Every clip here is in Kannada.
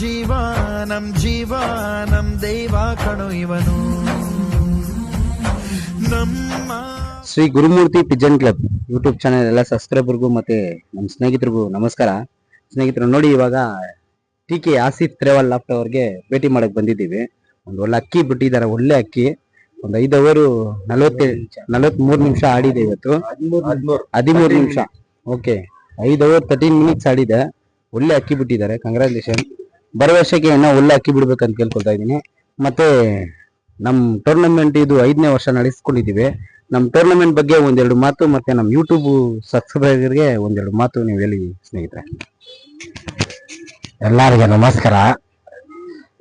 ಜೀವ ನಮ್ ದೇವ ಕಣೋ ಇವನು ನಮ್ಮ Shri Gurumurthy Pigeon club YouTube channel ಎಲ್ಲ ಸಬ್ಸ್ಕ್ರೈಬರ್ಗೂ ಮತ್ತೆ ನಮ್ಮ ಸ್ನೇಹಿತರಿಗೂ ನಮಸ್ಕಾರ. ಸ್ನೇಹಿತರು ನೋಡಿ, ಇವಾಗ ಟಿ.ಕೆ. ಆಸಿಫ್ ತ್ರೇವಲ್ ಲಾಫ್ಟ್ ಅವ್ರಿಗೆ ಭೇಟಿ ಮಾಡಕ್ ಬಂದಿದ್ದೀವಿ. ಒಂದು ಒಳ್ಳೆ ಅಕ್ಕಿ ಬಿಟ್ಟಿದ್ದಾರೆ, ಒಳ್ಳೆ ಅಕ್ಕಿ. ಒಂದು 5 ಓವರ್ 43 ನಿಮಿಷ ಆಡಿದೆ ಇವತ್ತು. 13 ನಿಮಿಷ. ಓಕೆ, 5 ಓವರ್ 13 ಮಿನಿಟ್ಸ್ ಆಡಿದೆ. ಒಳ್ಳೆ ಅಕ್ಕಿ ಬಿಟ್ಟಿದ್ದಾರೆ, ಕಂಗ್ರಾಚುಲೇಷನ್. ಬರೋ ವರ್ಷಕ್ಕೆ ಏನೋ ಒಳ್ಳೆ ಅಕ್ಕಿ ಬಿಡ್ಬೇಕಂತ ಕೇಳ್ಕೊಳ್ತಾ ಇದ್ದೀನಿ. ಮತ್ತೆ ನಮ್ಮ ಟೂರ್ನಮೆಂಟ್ ಇದು 5ನೇ ವರ್ಷ ನಡೆಸ್ಕೊಂಡಿದ್ದೀವಿ. ನಮ್ಮ ಟೂರ್ನಮೆಂಟ್ ಬಗ್ಗೆ ಒಂದೆರಡು ಮಾತು, ಮತ್ತೆ ನಮ್ಮ ಯೂಟ್ಯೂಬ್ ಸಬ್ಸ್ಕ್ರೈಬರ್ಗೆ ಒಂದೆರಡು ಮಾತು ನೀವು ಹೇಳಿ ಸ್ನೇಹಿತರೆ. ಎಲ್ಲರಿಗೆ ನಮಸ್ಕಾರ.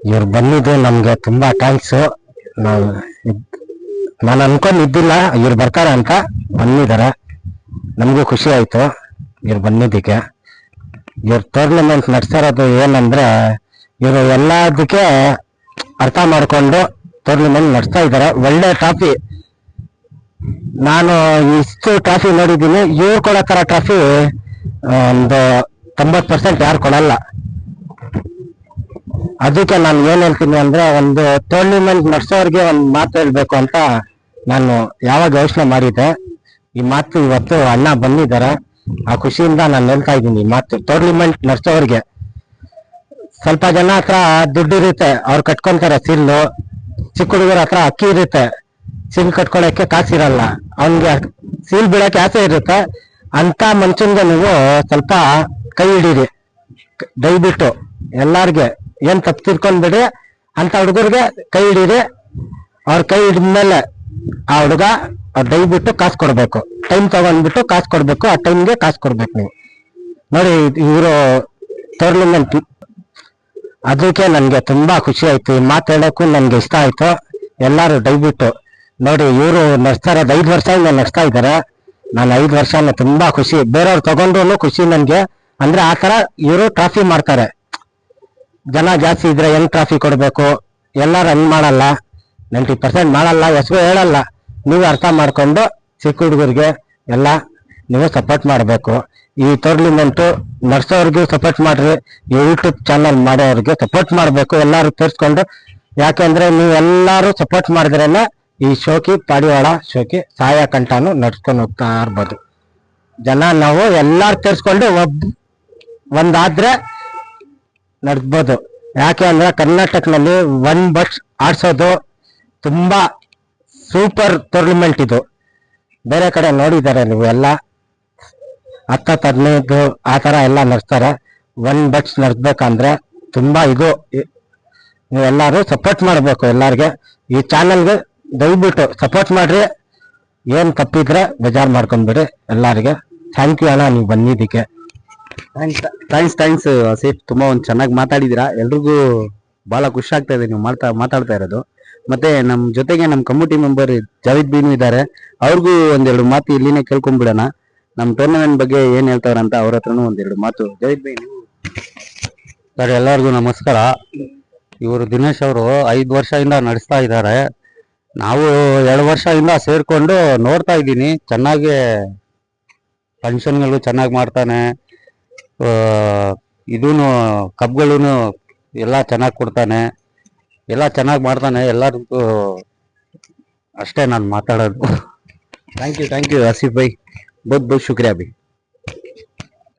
ಇವ್ರು ಬಂದಿದ್ದು ನಮ್ಗೆ ತುಂಬಾ ಥ್ಯಾಂಕ್ಸ್. ನಾನು ಅನ್ಕೊಂಡಿದ್ದಿಲ್ಲ ಇವ್ರು ಬರ್ತಾರೆ ಅಂತ, ಬಂದಿದ್ದಾರೆ. ನಮಗೂ ಖುಷಿ ಆಯ್ತು ಇವ್ರು ಬಂದಿದ್ದಕ್ಕೆ. ಇವ್ರ ಟೂರ್ನಮೆಂಟ್ ನಡೆಸಿರೋದು ಏನಂದ್ರೆ, ಇವರು ಎಲ್ಲದಕ್ಕೆ ಅರ್ಥ ಮಾಡ್ಕೊಂಡು ಟೂರ್ನಮೆಂಟ್ ನಡೆಸ್ತಾ ಇದ್ದಾರೆ. ಒಳ್ಳೆ ಟ್ರಾಫಿ, ನಾನು ಇಷ್ಟು ಟ್ರಾಫಿ ನೋಡಿದ್ದೀನಿ. ಇವ್ರು ಕೊಡೋ ತರ ಟ್ರಾಫಿ ಒಂದು 90% ಯಾರು ಕೊಡಲ್ಲ. ಅದಕ್ಕೆ ನಾನು ಏನ್ ಹೇಳ್ತೀನಿ ಅಂದ್ರೆ, ಒಂದು ಟೂರ್ನಿಮೆಂಟ್ ನಡೆಸೋರ್ಗೆ ಒಂದು ಮಾತು ಹೇಳ್ಬೇಕು ಅಂತ ನಾನು ಯಾವಾಗ ಯೋಚನೆ ಮಾಡಿದ್ದೆ. ಈ ಮಾತು ಇವತ್ತು ಅಣ್ಣ ಬಂದಿದ್ದಾರೆ, ಆ ಖುಷಿಯಿಂದ ನಾನು ಹೇಳ್ತಾ ಇದ್ದೀನಿ ಈ ಮಾತು. ಟೂರ್ನಿಮೆಂಟ್ ನಡೆಸೋರ್ಗೆ ಸ್ವಲ್ಪ ಜನ ಹತ್ರ ದುಡ್ಡು ಇರುತ್ತೆ, ಅವ್ರು ಕಟ್ಕೊಂತಾರೆ ಸಿಲ್ಲು. ಚಿಕ್ಕ ಹುಡುಗರ ಹತ್ರ ಅಕ್ಕಿ ಇರುತ್ತೆ, ಸಿಲ್ ಕಟ್ಕೊಳಕ್ಕೆ ಕಾಸಿರಲ್ಲ. ಅವನ್ಗೆ ಸೀಲ್ ಬಿಡಕ್ಕೆ ಆಸೆ ಇರುತ್ತೆ. ಅಂತ ಮನುಷ್ಯನ್ಗೆ ನೀವು ಸ್ವಲ್ಪ ಕೈ ಹಿಡೀರಿ ದಯವಿಟ್ಟು. ಎಲ್ಲಾರ್ಗೆ ಏನ್ ತಪ್ಪು ತಿಳ್ಕೊಂಡ್ಬಿಡಿ, ಅಂತ ಹುಡುಗರಿಗೆ ಕೈ ಹಿಡೀರಿ. ಅವ್ರ ಕೈ ಹಿಡಿದ್ಮೇಲೆ ಆ ಹುಡುಗ ದಯವಿಟ್ಟು ಕಾಸು ಕೊಡ್ಬೇಕು. ಟೈಮ್ ತಗೊಂಡ್ಬಿಟ್ಟು ಕಾಸು ಕೊಡ್ಬೇಕು, ಆ ಟೈಮ್ಗೆ ಕಾಸು ಕೊಡ್ಬೇಕು ನೀವು. ನೋಡಿ, ಇವರು ಟೂರ್ನಮೆಂಟ್ ಅದಕ್ಕೆ ನನ್ಗೆ ತುಂಬಾ ಖುಷಿ ಆಯ್ತು. ಮಾತಾಡೋಕ್ಕೂ ನನ್ಗೆ ಇಷ್ಟ ಆಯ್ತು. ಎಲ್ಲಾರು ದಯವಿಟ್ಟು ನೋಡಿ, ಇವರು ನಡೆಸ್ತಾ ಇರೋದು 5 ವರ್ಷದಿಂದ ನಡೆಸ್ತಾ ಇದ್ದಾರೆ. ನಾನು 5 ವರ್ಷ ತುಂಬಾ ಖುಷಿ. ಬೇರೆಯವ್ರು ತಗೊಂಡ್ರು ಖುಷಿ ನನ್ಗೆ. ಅಂದ್ರೆ ಆ ತರ ಇವರು ಟ್ರಾಫಿ ಮಾಡ್ತಾರೆ. ಜನ ಜಾಸ್ತಿ ಇದ್ರೆ ಹೆಂಗ್ ಟ್ರಾಫಿ ಕೊಡ್ಬೇಕು, ಎಲ್ಲಾರು ಹಂಗ್ ಮಾಡಲ್ಲ, 90% ಮಾಡಲ್ಲ, ಹೆಸರು ಹೇಳಲ್ಲ. ನೀವು ಅರ್ಥ ಮಾಡ್ಕೊಂಡು ಚಿಕ್ಕ ಹುಡುಗರಿಗೆ ಎಲ್ಲ ನೀವು ಸಪೋರ್ಟ್ ಮಾಡ್ಬೇಕು. ಈ ಟೂರ್ನಿಮೆಂಟ್ ನಡೆಸೋರ್ಗೂ ಸಪೋರ್ಟ್ ಮಾಡ್ರಿ, ಯೂಟ್ಯೂಬ್ ಚಾನಲ್ ಮಾಡೋರ್ಗೆ ಸಪೋರ್ಟ್ ಮಾಡ್ಬೇಕು. ಎಲ್ಲಾರು ತೋರಿಸ್ಕೊಂಡು, ಯಾಕೆಂದ್ರೆ ನೀವು ಎಲ್ಲಾರು ಸಪೋರ್ಟ್ ಮಾಡಿದ್ರೇನೆ ಈ ಶೋಕಿ ಪಾಡಿವಾಳ ಶೋಕಿ ಸಾಯ ಕಂಠನು ನಡ್ಸ್ಕೊಂಡು ಹೋಗ್ತಾ ಇರ್ಬೋದು. ಜನ ನಾವು ಎಲ್ಲಾರು ತೋರಿಸ್ಕೊಂಡು ಒಂದಾದ್ರೆ ನಡೆಸ್ಬೋದು. ಯಾಕೆ ಅಂದ್ರೆ ಕರ್ನಾಟಕದಲ್ಲಿ 1 ಬಸ್ ಆಡ್ಸೋದು ತುಂಬಾ ಸೂಪರ್ ಟೂರ್ನಿಮೆಂಟ್ ಇದು. ಬೇರೆ ಕಡೆ ನೋಡಿದ್ದಾರೆ ನೀವು, ಎಲ್ಲ 10-15 ಆ ತರ ಎಲ್ಲ ನಡೆಸ್ತಾರೆ. 1 ಬಸ್ ನಡೆಸ್ಬೇಕಂದ್ರೆ ತುಂಬಾ ಇದು. ನೀವೆಲ್ಲರೂ ಸಪೋರ್ಟ್ ಮಾಡ್ಬೇಕು. ಎಲ್ಲಾರ್ಗೆ ಈ ಚಾನಲ್ಗೆ ದಯವಿಟ್ಟು ಸಪೋರ್ಟ್ ಮಾಡ್ರಿ. ಏನ್ ತಪ್ಪಿದ್ರೆ ಬೇಜಾರು ಮಾಡ್ಕೊಂಡ್ಬಿಡ್ರಿ. ಎಲ್ಲಾರಿಗೆ ಥ್ಯಾಂಕ್ ಯು ಅಣ್ಣ, ನೀವು ಬಂದಿದ್ದಕ್ಕೆ. ಥ್ಯಾಂಕ್ಸ್ ಆಸಿಫ್, ತುಂಬಾ ಒಂದು ಚೆನ್ನಾಗಿ ಮಾತಾಡಿದೀರಾ. ಎಲ್ರಿಗೂ ಬಹಳ ಖುಷಿ ಆಗ್ತಾ ಇದೆ ನೀವು ಮಾತಾಡ್ತಾ ಇರೋದು. ಮತ್ತೆ ನಮ್ ಜೊತೆಗೆ ನಮ್ ಕಮ್ಯುನಿಟಿ ಮೆಂಬರ್ ಜಾವಿದ್ ಬೀನು ಇದ್ದಾರೆ, ಅವ್ರಿಗೂ ಒಂದೆರಡು ಮಾತು ಇಲ್ಲಿನೇ ಕೇಳ್ಕೊಂಡ್ಬಿಡೋಣ. ನಮ್ ಟೂರ್ನಮೆಂಟ್ ಬಗ್ಗೆ ಏನ್ ಹೇಳ್ತಾರಂತ ಅವ್ರ ಹತ್ರನೂ ಒಂದೆರಡು ಮಾತು. ಜಾವಿದ್ ಬೀನು ಸರ್, ಎಲ್ಲರಿಗೂ ನಮಸ್ಕಾರ. ಇವರು ದಿನೇಶ್ ಅವರು 5 ವರ್ಷದಿಂದ ನಡೆಸ್ತಾ ಇದ್ದಾರೆ. ನಾವು 2 ವರ್ಷದಿಂದ ಸೇರ್ಕೊಂಡು ನೋಡ್ತಾ ಇದ್ದೀನಿ. ಚೆನ್ನಾಗಿ ಫಂಕ್ಷನ್ಗಳು ಚೆನ್ನಾಗಿ ಮಾಡ್ತಾನೆ, ಇದೂನು ಕಪ್ಗಳೂ ಎಲ್ಲ ಚೆನ್ನಾಗಿ ಕೊಡ್ತಾನೆ, ಎಲ್ಲ ಚೆನ್ನಾಗಿ ಮಾಡ್ತಾನೆ. ಎಲ್ಲರಿಗೂ ಅಷ್ಟೇ ನಾನು ಮಾತಾಡೋದು. ಥ್ಯಾಂಕ್ ಯು ಆಸಿಫ್ ಭಾಯ್, ಬಹುತ್ ಶುಕ್ರಿಯಾ ಭಿ.